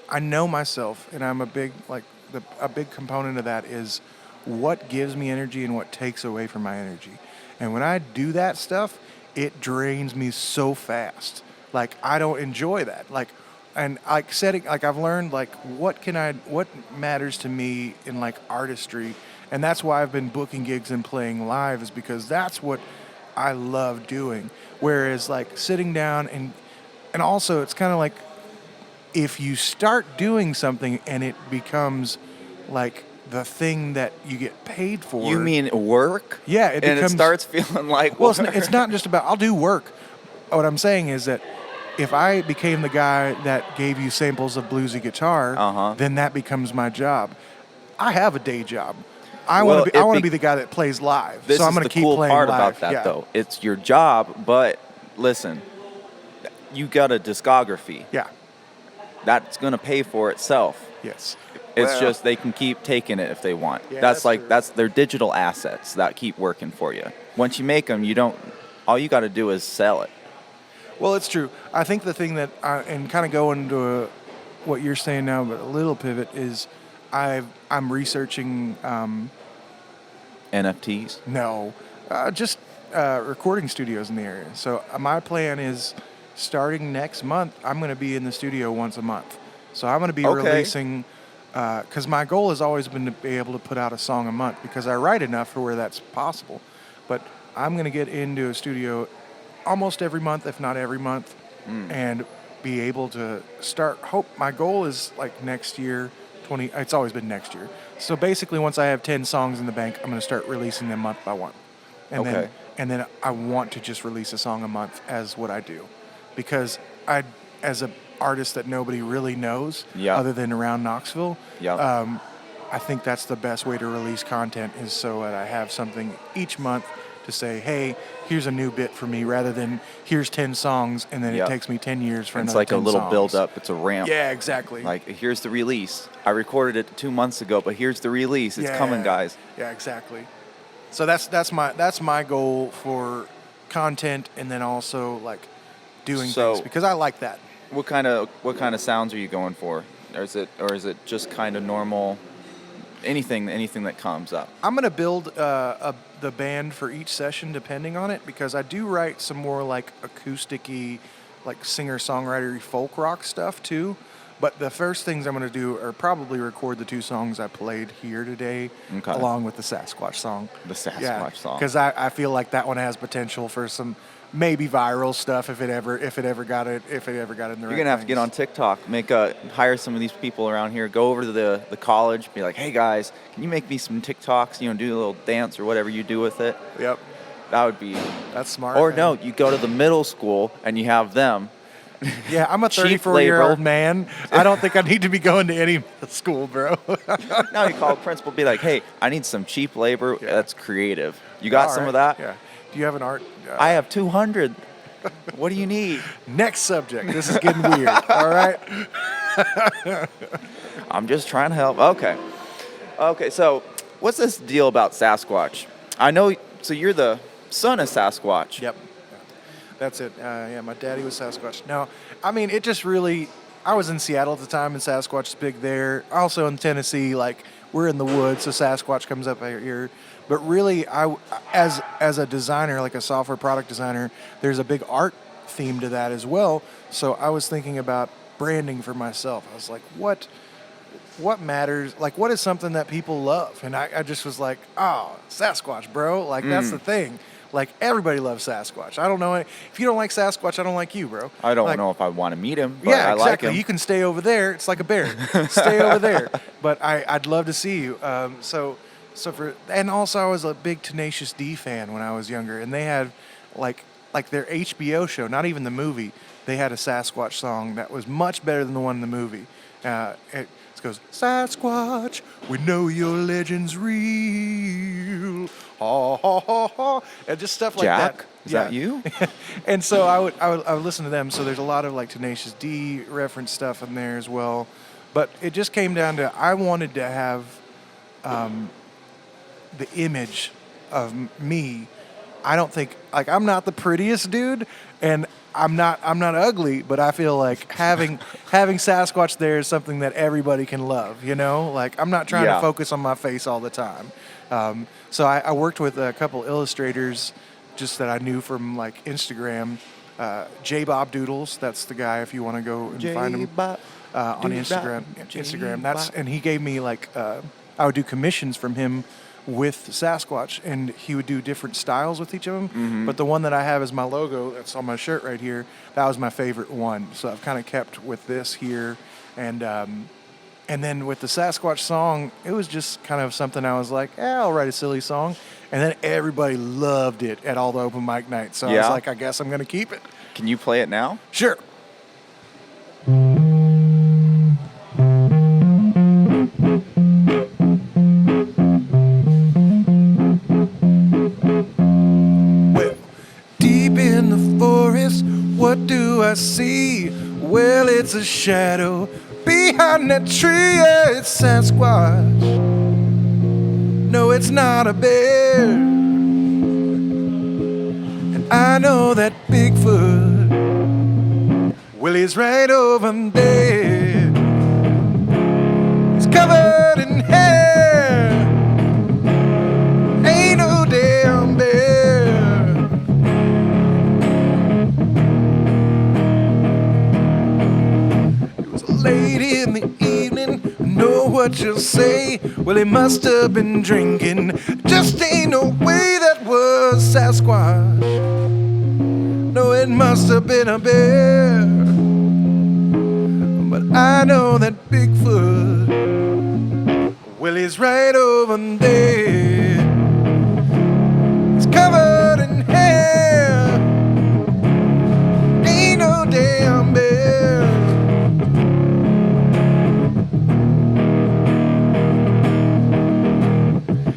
I know myself, and I'm a big a big component of that is what gives me energy and what takes away from my energy. And when I do that stuff, it drains me so fast. Like I don't enjoy that. I've learned like what matters to me in like artistry, and that's why I've been booking gigs and playing live, is because that's what I love doing. Whereas like sitting down and also it's kind of like if you start doing something and it becomes like the thing that you get paid for. You mean work? Yeah, it starts feeling like. Well, it's not just about. I'll do work. What I'm saying is that if I became the guy that gave you samples of bluesy guitar, then that becomes my job. I have a day job. I want to be the guy that plays live. So I'm going to keep playing live. This is the cool part about that, though. It's your job, but listen, you got a discography. Yeah. That's going to pay for itself. Yes. It's just they can keep taking it if they want. Yeah, that's their digital assets that keep working for you. Once you make them, all you got to do is sell it. Well, it's true. I think the thing that, and kind of going to what you're saying now, but a little pivot is, I'm researching. NFTs? No, just recording studios in the area. So my plan is, starting next month, I'm going to be in the studio once a month. So I'm going to be releasing, because my goal has always been to be able to put out a song a month, because I write enough for where that's possible. But I'm going to get into a studio almost every month, if not every month, and be able to start. My goal is like next year, it's always been next year. So basically, once I have 10 songs in the bank, I'm going to start releasing them month by one. And then I want to just release a song a month as what I do. Because as an artist that nobody really knows other than around Knoxville, I think that's the best way to release content, is so that I have something each month to say, hey, here's a new bit for me, rather than here's 10 songs and then it takes me 10 years for another 10 songs. It's like a little build up. It's a ramp. Yeah, exactly. Like, here's the release. I recorded it 2 months ago, but here's the release. It's coming, guys. Yeah, exactly. So that's my goal for content, and then also like doing things, because I like that. What kind of sounds are you going for? Or is it just kind of normal? Anything that comes up. I'm gonna build the band for each session depending on it, because I do write some more like acoustic-y, like singer-songwriter-y folk rock stuff too. But the first things I'm gonna do are probably record the 2 songs I played here today, along with the Sasquatch song. The Sasquatch song. Because I feel like that one has potential for some maybe viral stuff if it ever got in the right place. You're gonna have to get on TikTok, hire some of these people around here, go over to the college, be like, hey guys, can you make me some TikToks? Do a little dance or whatever you do with it. Yep. That's smart. Or no, you go to the middle school and you have them. Yeah, I'm a 34-year-old man. I don't think I need to be going to any school, bro. Now you call the principal, be like, hey, I need some cheap labor that's creative. You got some of that? Yeah. Do you have an art? I have 200. What do you need? Next subject. This is getting weird. All right. I'm just trying to help. Okay. Okay, so what's this deal about Sasquatch? I know, so you're the son of Sasquatch. Yep. That's it. Yeah, my daddy was Sasquatch. Now, I mean, it just really. I was in Seattle at the time, and Sasquatch is big there. Also in Tennessee, like we're in the woods, so Sasquatch comes up here. But really, as a designer, like a software product designer, there's a big art theme to that as well. So I was thinking about branding for myself. I was like, what matters? Like, what is something that people love? And I just was like, oh, Sasquatch, bro. Like, that's the thing. Like, everybody loves Sasquatch. I don't know. If you don't like Sasquatch, I don't like you, bro. I don't like, know if I want to meet him, but yeah, I exactly. like him. You can stay over there. It's like a bear. Stay over there. But I'd love to see you. And also I was a big Tenacious D fan when I was younger, and they had like their HBO show, not even the movie. They had a Sasquatch song that was much better than the one in the movie. It goes, Sasquatch, we know your legend's real. Ha ha ha ha. And just stuff like Jack? that. Is that you? And so I would listen to them. So there's a lot of like Tenacious D reference stuff in there as well. But it just came down to I wanted to have the image of me. I don't think like I'm not the prettiest dude, and I'm not ugly, but I feel like having Sasquatch there is something that everybody can love. You know, like I'm not trying to focus on my face all the time. So I worked with a couple illustrators just that I knew from like Instagram. J Bob Doodles, that's the guy if you want to go and find him on Instagram. And he gave me like I would do commissions from him with Sasquatch, and he would do different styles with each of them. Mm-hmm. But the one that I have as my logo, that's on my shirt right here, that was my favorite one. So I've kind of kept with this here, and then with the Sasquatch song, it was just kind of something I was like, I'll write a silly song. And then everybody loved it at all the open mic nights. So I was like, I guess I'm going to keep it. Can you play it now? Sure. Well, deep in the forest, what do I see? Well, it's a shadow behind that tree. Yeah, it's Sasquatch. No, it's not a bear. And I know that Bigfoot, well, he's right over there. He's covered in hair. Ain't no damn bear. It was late in the evening. Know what you'll say. Well, he must have been drinking. Just ain't no way that was Sasquatch. No, it must have been a bear. But I know that Bigfoot, well, he's right over there. He's covered in hair. Ain't no damn bear.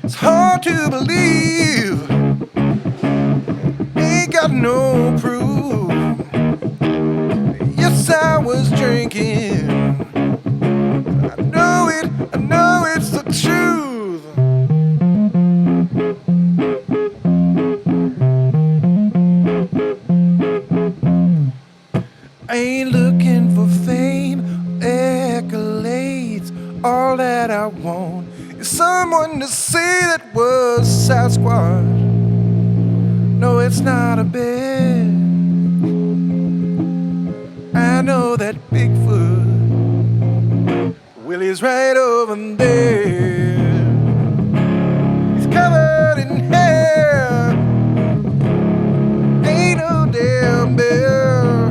It's hard to believe. Ain't got no proof. Yes, I was drinking. I know it's the truth. I ain't looking for fame, accolades. All that I want is someone to say that was Sasquatch. No, it's not a bear. I know that Bigfoot, well, he's right over there. He's covered in hair. Ain't no damn bear.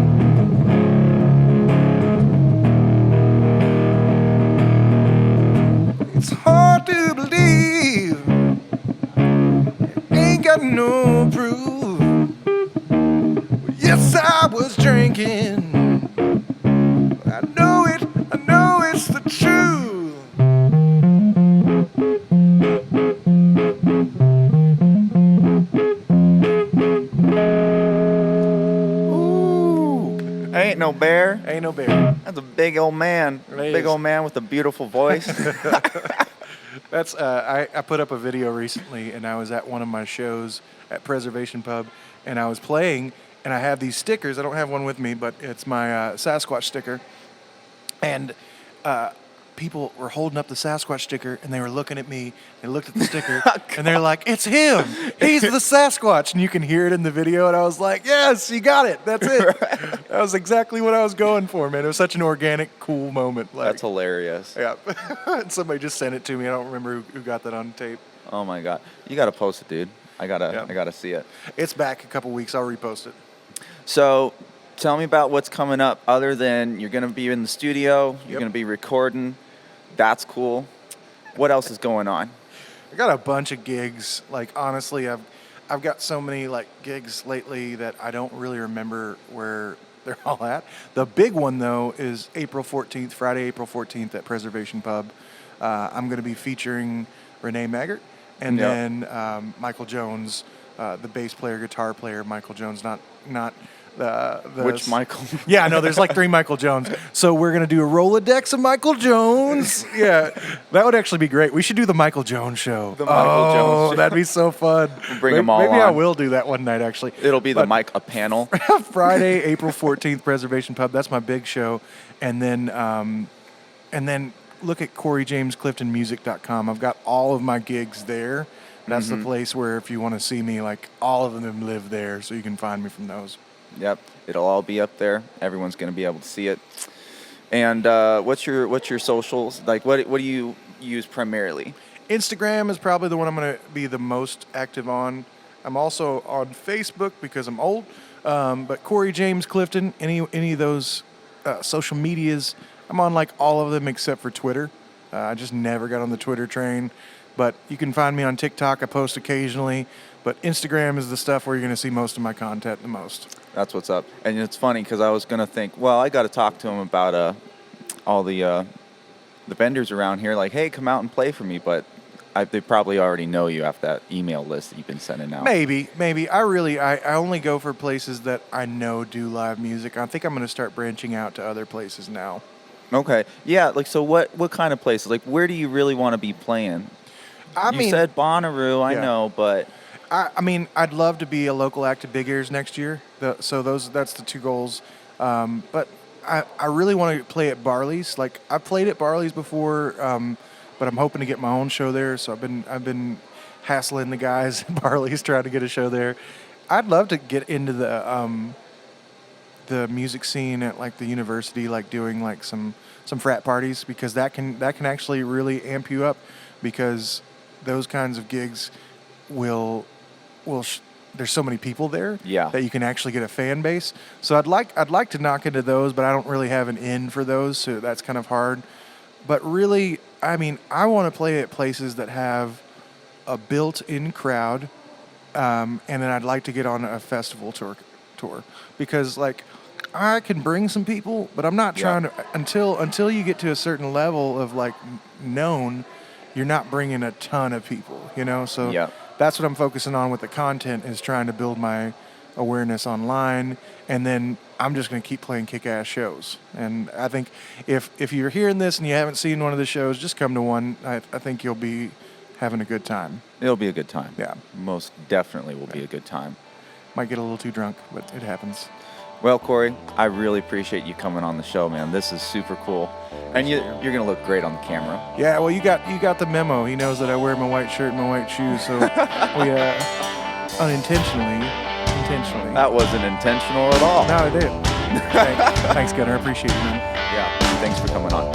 It's hard to believe. Ain't got no proof. Yes, I was drinking. I know it's the truth. Ooh, ain't Ain't no bear. Ain't no bear. That's a big old man. Big old man with a beautiful voice. That's I put up a video recently, and I was at one of my shows at Preservation Pub, and I was playing, and I have these stickers. I don't have one with me, but it's my Sasquatch sticker. And people were holding up the Sasquatch sticker, and they were looking at me. They looked at the sticker, and they're like, "It's him! He's the Sasquatch!" And you can hear it in the video. And I was like, "Yes, you got it. That's it." That was exactly what I was going for, man. It was such an organic, cool moment. Like, That's hilarious. yeah. Somebody just sent it to me. I don't remember who got that on tape. Oh my God, you gotta post it, dude. I gotta see it. It's back a couple weeks. I'll repost it. So, tell me about what's coming up. Other than you're gonna be in the studio, you're gonna be recording. That's cool. What else is going on? I got a bunch of gigs. Like, honestly, I've got so many like gigs lately that I don't really remember where they're all at. The big one though is Friday, April 14th at Preservation Pub. I'm going to be featuring Renee Maggart and then Michael Jones, the bass player, guitar player, Michael Jones, not the Which Michael? Yeah, no, there's like 3 Michael Jones. So we're going to do a Rolodex of Michael Jones. Yeah, that would actually be great. We should do the Michael Jones show. The Michael Jones show. That'd be so fun. We'll bring them all Maybe on. I will do that one night, actually. It'll be a panel. Friday, April 14th, Preservation Pub. That's my big show. And then look at CoreyJamesCliftonMusic.com. I've got all of my gigs there. That's the place where if you want to see me, like all of them live there, so you can find me from those. Yep, it'll all be up there. Everyone's going to be able to see it. And what's your socials? Like, what do you use primarily? Instagram is probably the one I'm going to be the most active on. I'm also on Facebook because I'm old. But Corey James Clifton, any of those social medias, I'm on like all of them except for Twitter. I just never got on the Twitter train. But you can find me on TikTok. I post occasionally. But Instagram is the stuff where you're going to see most of my content the most. That's what's up. And it's funny because I was going to think, well, I got to talk to him about all the vendors around here. Like, hey, come out and play for me. But they probably already know you after that email list that you've been sending out. Maybe. I only go for places that I know do live music. I think I'm going to start branching out to other places now. Okay. Yeah. Like, so what kind of places? Like, where do you really want to be playing? You said Bonnaroo, I know, but... I mean, I'd love to be a local act at Big Ears next year. That's the 2 goals. But I really want to play at Barley's. Like, I've played at Barley's before, but I'm hoping to get my own show there. So I've been hassling the guys at Barley's trying to get a show there. I'd love to get into the music scene at like the university, like doing like some frat parties, because that can actually really amp you up, because those kinds of gigs there's so many people there that you can actually get a fan base. So I'd like to knock into those, but I don't really have an in for those, so that's kind of hard. But really, I mean, I want to play at places that have a built-in crowd, and then I'd like to get on a festival tour, because like I can bring some people, but I'm not trying to until you get to a certain level of like known. You're not bringing a ton of people, you know? So that's what I'm focusing on with the content, is trying to build my awareness online. And then I'm just going to keep playing kick-ass shows. And I think if you're hearing this and you haven't seen one of the shows, just come to one. I think you'll be having a good time. It'll be a good time. Yeah. Most definitely will be a good time. Might get a little too drunk, but it happens. Well, Corey, I really appreciate you coming on the show, man. This is super cool. And you're going to look great on the camera. Yeah, well, you got the memo. He knows that I wear my white shirt and my white shoes, so we intentionally. That wasn't intentional at all. No, I did. Thanks, Gunnar. I appreciate you, man. Yeah, thanks for coming on.